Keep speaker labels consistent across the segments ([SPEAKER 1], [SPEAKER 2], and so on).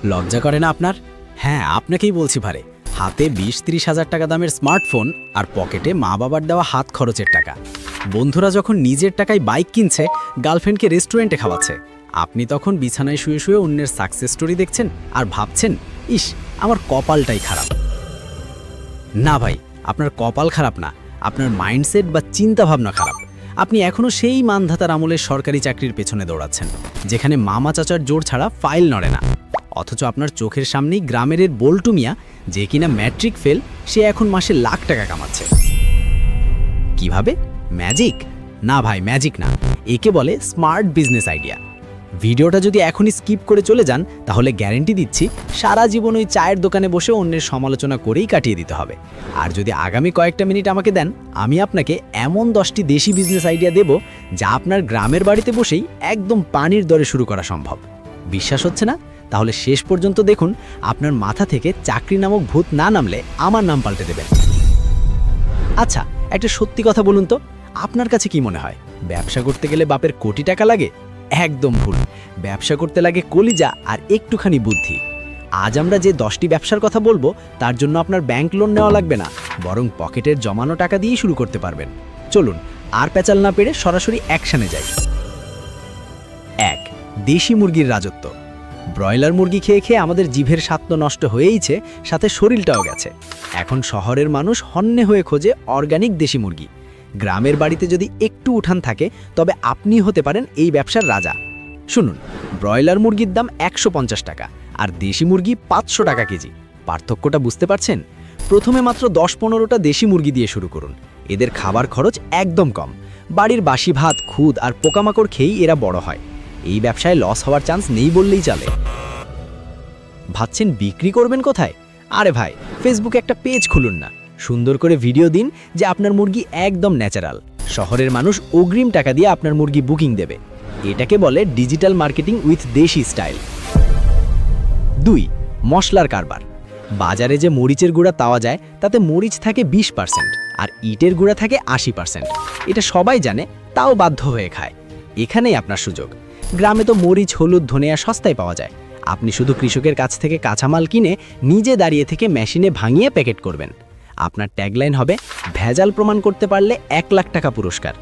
[SPEAKER 1] লজ্জা করে না আপনার? হ্যাঁ, আপনাকেই বলছি ভারে। হাতে 20-30 হাজার টাকা দামের স্মার্টফোন আর পকেটে মা বাবার দেওয়া হাত খরচের টাকা। বন্ধুরা যখন নিজের টাকায় বাইক কিনছে, গার্লফ্রেন্ডকে রেস্টুরেন্টে খাওয়াচ্ছে, আপনি তখন বিছানায় শুয়ে শুয়ে অন্যের সাকসেস স্টোরি দেখছেন আর ভাবছেন, ইস, আমার কপালটাই খারাপ। না ভাই, আপনার কপাল খারাপ না, আপনার মাইন্ডসেট বা চিন্তাভাবনা খারাপ। আপনি এখনও সেই মানধাতার আমলের সরকারি চাকরির পেছনে দৌড়াচ্ছেন, যেখানে মামা চাচার জোর ছাড়া ফাইল নড়ে না। অথচ আপনার চোখের সামনেই গ্রামের বল্টু মিয়া, যে কিনা ম্যাট্রিক ফেল, সে এখন মাসে লাখ টাকা কামাচ্ছে। কিভাবে? ম্যাজিক? না ভাই, ম্যাজিক না, একে বলে স্মার্ট বিজনেস আইডিয়া। ভিডিওটা যদি এখনই স্কিপ করে চলে যান, তাহলে গ্যারেন্টি দিচ্ছি সারা জীবন ওই চায়ের দোকানে বসে অন্যের সমালোচনা করেই কাটিয়ে দিতে হবে। আর যদি আগামী কয়েকটা মিনিট আমাকে দেন, আমি আপনাকে এমন 10টি দেশি বিজনেস আইডিয়া দেব, যা আপনার গ্রামের বাড়িতে বসেই একদম পানির দরে শুরু করা সম্ভব। বিশ্বাস হচ্ছে না? তাহলে শেষ পর্যন্ত দেখুন, আপনার মাথা থেকে চাকরি নামক ভূত না নামলে আমার নাম পাল্টে দেবেন। আচ্ছা, একটা সত্যি কথা বলুন তো, আপনার কাছে কি মনে হয় ব্যবসা করতে গেলে বাপের কোটি টাকা লাগে? একদম ভুল। ব্যবসা করতে লাগে কলিজা আর একটুখানি বুদ্ধি। আজ আমরা যে 10টি ব্যবসার কথা বলবো, তার জন্য আপনার ব্যাংক লোন নেওয়া লাগবে না, বরং পকেটের জমানো টাকা দিয়েই শুরু করতে পারবেন। চলুন, আর পেঁচাল না পেরে সরাসরি অ্যাকশনে যাই। 1. দেশি মুরগির রাজত্ব। ব্রয়লার মুরগি খেয়ে খেয়ে আমাদের জিভের স্বাদ তো নষ্ট হয়েইছে, সাথে শরীরটাও গেছে। এখন শহরের মানুষ হন্যে হয়ে খোঁজে অর্গানিক দেশি মুরগি। গ্রামের বাড়িতে যদি একটু উঠান থাকে, তবে আপনি হতে পারেন এই ব্যবসার রাজা। শুনুন, ব্রয়লার মুরগির দাম 150 টাকা আর দেশি মুরগি 500 টাকা কেজি। পার্থক্যটা বুঝতে পারছেন? প্রথমে মাত্র 10-15টা দেশি মুরগি দিয়ে শুরু করুন। এদের খাবার খরচ একদম কম। বাড়ির বাসি ভাত, খুদ আর পোকামাকড় খেয়েই এরা বড় হয়। এই ব্যবসায় লস হওয়ার চান্স নেই বললেই চলে। ভাবছেন বিক্রি করবেন কোথায়? আরে ভাই, ফেসবুকে একটা পেজ খুলুন না, সুন্দর করে ভিডিও দিন যে আপনার মুরগি একদম ন্যাচারাল। শহরের মানুষ অগ্রিম টাকা দিয়ে আপনার মুরগি বুকিং দেবে। এটাকে বলে ডিজিটাল মার্কেটিং উইথ দেশি স্টাইল। 2. মশলার কারবার। বাজারে যে মরিচের গুঁড়া পাওয়া যায়, তাতে মরিচ থাকে 20% আর ইটের গুঁড়া থাকে 80%। এটা সবাই জানে, তাও বাধ্য হয়ে খায়। এখানেই আপনার সুযোগ। গ্রামে তো মরিচ, হলুদ, ধনিয়া সস্তায় পাওয়া যায়। আপনি শুধু কৃষকের কাছ থেকে কাঁচামাল কিনে নিজে দাঁড়িয়ে থেকে মেশিনে ভাঙিয়ে প্যাকেট করবেন। আপনার ট্যাগলাইন হবে, ভেজাল প্রমাণ করতে পারলে 1 লাখ টাকা পুরস্কার।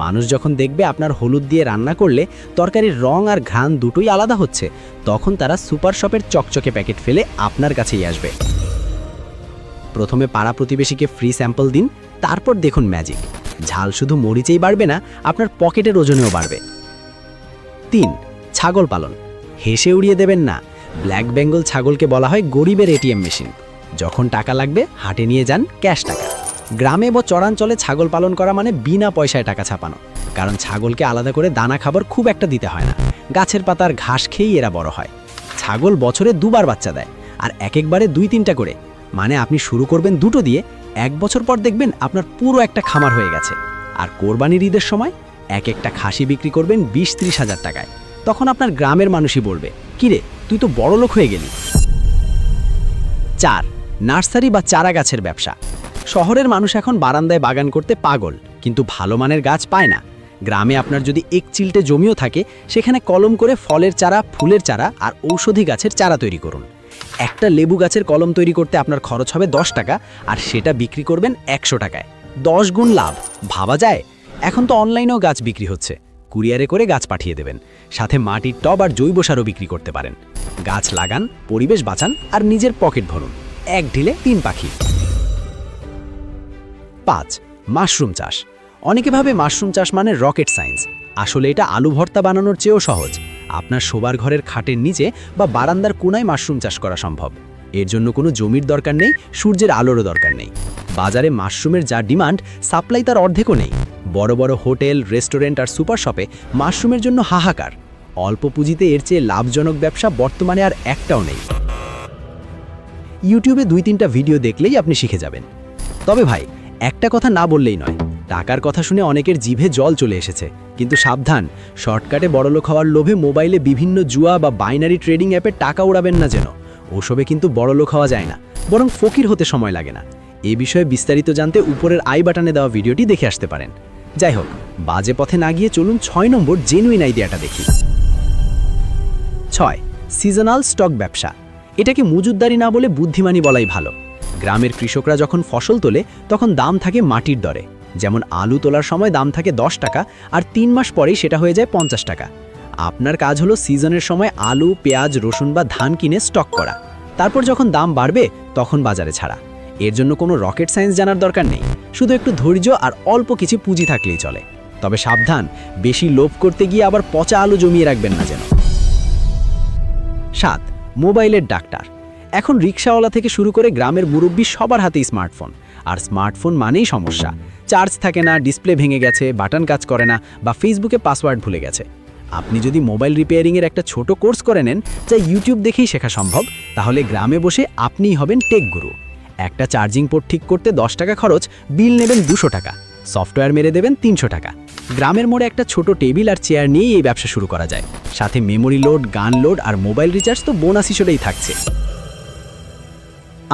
[SPEAKER 1] মানুষ যখন দেখবে আপনার হলুদ দিয়ে রান্না করলে তরকারির রং আর ঘ্রাণ দুটোই আলাদা হচ্ছে, তখন তারা সুপার শপের চকচকে প্যাকেট ফেলে আপনার কাছেই আসবে। প্রথমে পাড়া প্রতিবেশীকে ফ্রি স্যাম্পল দিন, তারপর দেখুন ম্যাজিক। ঝাল শুধু মরিচেই বাড়বে না, আপনার পকেটের ওজনেও বাড়বে। 3. ছাগল পালন। হেসে উড়িয়ে দেবেন না। ব্ল্যাক বেঙ্গল ছাগলকে বলা হয় গরিবের এটিএম মেশিন। যখন টাকা লাগবে হাটে নিয়ে যান ক্যাশ টাকা। গ্রামে বা চরাঞ্চলে ছাগল পালন করা মানে বিনা পয়সায় টাকা ছাপানো, কারণ ছাগলকে আলাদা করে দানা খাবার খুব একটা দিতে হয় না। গাছের পাতার ঘাস খেয়েই এরা বড় হয়। ছাগল বছরে 2বার বাচ্চা দেয়, আর একবারে 2-3টা করে। মানে আপনি শুরু করবেন 2টো দিয়ে, 1 বছর পর দেখবেন আপনার পুরো একটা খামার হয়ে গেছে। আর কোরবানির ঈদের সময় একটা খাসি বিক্রি করবেন 20-30 হাজার টাকায়। তখন আপনার গ্রামের মানুষই বলবে, কিরে, তুই তো বড় লোক হয়ে গেলি। 4. নার্সারি বা চারা গাছের ব্যবসা। শহরের মানুষ এখন বারান্দায় বাগান করতে পাগল, কিন্তু ভালো মানের গাছ পায় না। গ্রামে আপনার যদি 1 চিলটে জমিও থাকে, সেখানে কলম করে ফলের চারা, ফুলের চারা আর ঔষধি গাছের চারা তৈরি করুন। একটা লেবু গাছের কলম তৈরি করতে আপনার খরচ হবে 10 টাকা, আর সেটা বিক্রি করবেন 100 টাকায়। 10 গুণ লাভ। ভাবা যায়? এখন তো অনলাইনেও গাছ বিক্রি হচ্ছে। কুরিয়ারে করে গাছ পাঠিয়ে দেবেন, সাথে মাটির টব আর জৈব সারও বিক্রি করতে পারেন। গাছ লাগান, পরিবেশ বাঁচান আর নিজের পকেট ভরুন। 1 ঢিলে 3 পাখি। 5. মাশরুম চাষ। অনেকে ভাবে মাশরুম চাষ মানে রকেট সায়েন্স। আসলে এটা আলু ভর্তা বানানোর চেয়েও সহজ। আপনার শোবার ঘরের খাটের নিচে বা বারান্দার কোনায় মাশরুম চাষ করা সম্ভব। এর জন্য কোনো জমির দরকার নেই, সূর্যের আলোরও দরকার নেই। বাজারে মাশরুমের যা ডিমান্ড, সাপ্লাই তার অর্ধেকও নেই। বড় বড় হোটেল, রেস্টুরেন্ট আর সুপার শপে মাশরুমের জন্য হাহাকার। অল্প পুঁজিতে এর চেয়ে লাভজনক ব্যবসা বর্তমানে আর একটাও নেই। ইউটিউবে 2-3টা ভিডিও দেখলেই আপনি শিখে যাবেন। তবে ভাই, একটা কথা না বললেই নয়, টাকার কথা শুনে অনেকের জিভে জল চলে এসেছে। কিন্তু সাবধান, শর্টকাটে বড়লোক হওয়ার লোভে মোবাইলে বিভিন্ন জুয়া বা বাইনারি ট্রেডিং অ্যাপে টাকা উড়াবেন না যেন। ওসবে কিন্তু বড়লোক হওয়া যায় না, বরং ফকির হতে সময় লাগে না। এ বিষয়ে বিস্তারিত জানতে উপরের আই বাটনে দেওয়া ভিডিওটি দেখে আসতে পারেন। যাই হোক, বাজে পথে না গিয়ে চলুন 6 নম্বর জেনুইন আইডিয়াটা দেখি। 6. সিজনাল স্টক ব্যবসা। এটাকে মজুতদারি না বলে বুদ্ধিমানী বলাই ভালো। গ্রামের কৃষকরা যখন ফসল তোলে তখন দাম থাকে মাটির দরে। যেমন আলু তোলার সময় দাম থাকে 10 টাকা, আর 3 মাস পরেই সেটা হয়ে যায় 50 টাকা। আপনার কাজ হলো সিজনের সময় আলু, পেঁয়াজ, রসুন বা ধান কিনে স্টক করা, তারপর যখন দাম বাড়বে তখন বাজারে ছাড়া। এর জন্য কোনো রকেট সায়েন্স জানার দরকার নেই, শুধু একটু ধৈর্য আর অল্প কিছু পুঁজি থাকলেই চলে। তবে সাবধান, বেশি লোভ করতে গিয়ে আবার পচা আলু জমিয়ে রাখবেন না যেন। 7. মোবাইলের ডাক্তার। এখন রিকশাওয়ালা থেকে শুরু করে গ্রামের মুরব্বী সবার হাতেই স্মার্টফোন, আর স্মার্টফোন মানেই সমস্যা। চার্জ থাকে না, ডিসপ্লে ভেঙে গেছে, বাটন কাজ করে না, বা ফেসবুকে পাসওয়ার্ড ভুলে গেছে। আপনি যদি মোবাইল রিপেয়ারিংয়ের একটা ছোট কোর্স করে নেন, যা ইউটিউব দেখেই শেখা সম্ভব, তাহলে গ্রামে বসে আপনিই হবেন টেক গুরু। একটা চার্জিং পোর্ট ঠিক করতে 10 টাকা খরচ, বিল নেবেন 200 টাকা, সফটওয়্যার মেরে দেবেন 300 টাকা। গ্রামের মোড়ে একটা ছোট টেবিল আর চেয়ার নিয়েই এই ব্যবসা শুরু করা যায়। সাথে মেমোরি লোড, গান লোড আর মোবাইল রিচার্জ তো বোনাস হিসেবেই থাকছে।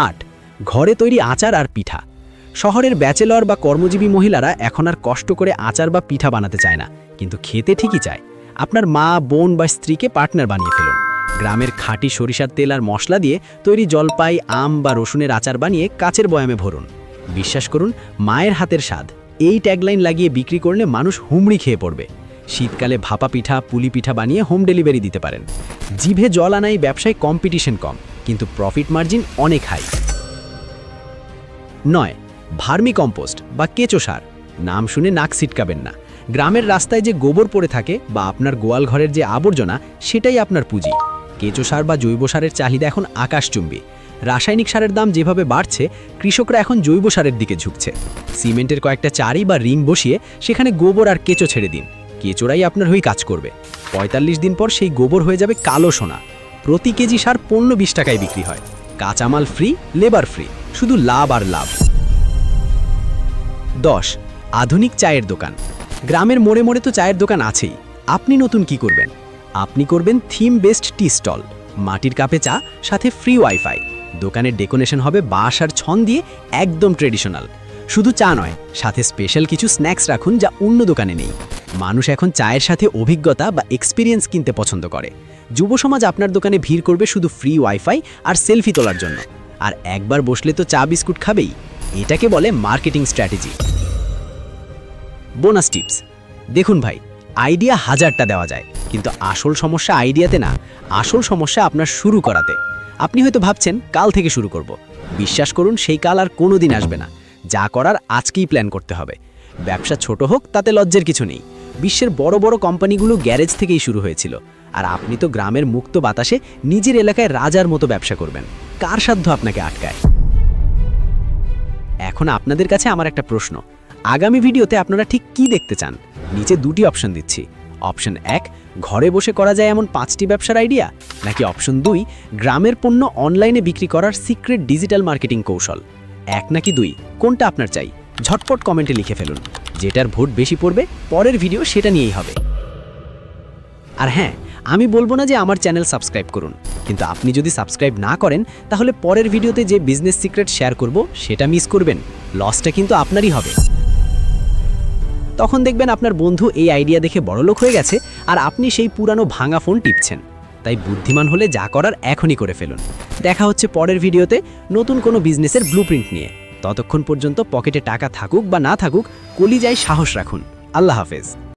[SPEAKER 1] 8. ঘরে তৈরি আচার আর পিঠা। শহরের ব্যাচেলর বা কর্মজীবী মহিলারা এখন আর কষ্ট করে আচার বা পিঠা বানাতে চায় না, কিন্তু খেতে ঠিকই চায়। আপনার মা, বোন বা স্ত্রীকে পার্টনার বানিয়ে ফেলুন। গ্রামের খাঁটি সরিষার তেল আর মশলা দিয়ে তৈরি জলপাই, আম বা রসুনের আচার বানিয়ে কাচের বয়ামে ভরুন। বিশ্বাস করুন, মায়ের হাতের স্বাদ। এই ট্যাগলাইন লাগিয়ে বিক্রি করলে মানুষ হুমড়ি খেয়ে পড়বে। শীতকালে ভাপা পিঠা, পুলি পিঠা বানিয়ে হোম ডেলিভারি দিতে পারেন। জিভে জল আনাই ব্যবসায় কম্পিটিশন কম, কিন্তু প্রফিট মার্জিন অনেক হাই। 9. ভার্মি কম্পোস্ট বা কেঁচো সার। নাম শুনে নাক ছিটকাবেন না। গ্রামের রাস্তায় যে গোবর পড়ে থাকে বা আপনার গোয়াল ঘরের যে আবর্জনা, সেটাই আপনার পুঁজি। কেঁচো সার বা জৈব সারের চাহিদা এখন আকাশচুম্বী। রাসায়নিক সারের দাম যেভাবে বাড়ছে, কৃষকরা এখন জৈব সারের দিকে ঝুঁকছে। সিমেন্টের কয়েকটা চারি বা রিং বসিয়ে সেখানে গোবর আর কেঁচো ছেড়ে দিন। কেঁচোরাই আপনার হয়ে কাজ করবে। 45 দিন পর সেই গোবর হয়ে যাবে কালো সোনা। প্রতি কেজি সার 15-20 টাকায় বিক্রি হয়। কাঁচামাল ফ্রি, লেবার ফ্রি, শুধু লাভ আর লাভ। 10. আধুনিক চায়ের দোকান। গ্রামের মোড়ে মোড়ে তো চায়ের দোকান আছেই। আপনি নতুন কি করবেন? আপনি করবেন থিম বেসড টি স্টল। মাটির কাপে চা, সাথে ফ্রি ওয়াইফাই। দোকানের ডেকোরেশন হবে বাঁশ আর ছন দিয়ে, একদম ট্রেডিশনাল। শুধু চা নয়, সাথে স্পেশাল কিছু স্ন্যাক্স রাখুন যা অন্য দোকানে নেই। মানুষ এখন চায়ের সাথে অভিজ্ঞতা বা এক্সপিরিয়েন্স কিনতে পছন্দ করে। যুব সমাজ আপনার দোকানে ভিড় করবে শুধু ফ্রি ওয়াইফাই আর সেলফি তোলার জন্য। আর একবার বসলে তো চা বিস্কুট খাবেই। এটাকে বলে মার্কেটিং স্ট্র্যাটেজি। Bonus tips. দেখুন ভাই, আইডিয়া 1000টা দেওয়া যায়, কিন্তু আসল সমস্যা আইডিয়াতে না, আসল সমস্যা আপনার শুরু করাতে। আপনি হয়তো ভাবছেন কাল থেকে শুরু করব। বিশ্বাস করুন, সেই কাল আর কোনোদিন আসবে না। যা করার আজকেই প্ল্যান করতে হবে। ব্যবসা ছোট হোক, তাতে লজ্জার কিছু নেই। বিশ্বের বড় বড় কোম্পানিগুলো গ্যারেজ থেকেই শুরু হয়েছিল, আর আপনি তো গ্রামের মুক্ত বাতাসে নিজের এলাকায় রাজার মতো ব্যবসা করবেন। কার সাধ্য আপনাকে আটকায়? এখন আপনাদের কাছে আমার একটা প্রশ্ন। আগামী ভিডিওতে আপনারা ঠিক কি দেখতে চান? নিচে 2টি অপশন দিচ্ছি। অপশন 1, ঘরে বসে করা যায় এমন 5টি ব্যবসার আইডিয়া, নাকি অপশন 2, গ্রামের পণ্য অনলাইনে বিক্রি করার সিক্রেট ডিজিটাল মার্কেটিং কৌশল। 1 নাকি 2, কোনটা আপনার চাই? ঝটপট কমেন্টে লিখে ফেলুন। যেটার ভোট বেশি পড়বে, পরের ভিডিও সেটা নিয়েই হবে। আর হ্যাঁ, আমি বলবো না যে আমার চ্যানেল সাবস্ক্রাইব করুন, কিন্তু আপনি যদি সাবস্ক্রাইব না করেন, তাহলে পরের ভিডিওতে যে বিজনেস সিক্রেট শেয়ার করব সেটা মিস করবেন। লসটা কিন্তু আপনারই হবে। তখন দেখবেন আপনার বন্ধু এই আইডিয়া দেখে বড়লোক হয়ে গেছে, আর আপনি সেই পুরানো ভাঙা ফোন টিপছেন। তাই বুদ্ধিমান হলে যা করার এখনই করে ফেলুন। দেখা হচ্ছে পরের ভিডিওতে নতুন কোনো বিজনেসের ব্লুপ্রিন্ট নিয়ে। ততক্ষণ পর্যন্ত পকেটে টাকা থাকুক বা না থাকুক, কলিজায় সাহস রাখুন। আল্লাহ হাফেজ।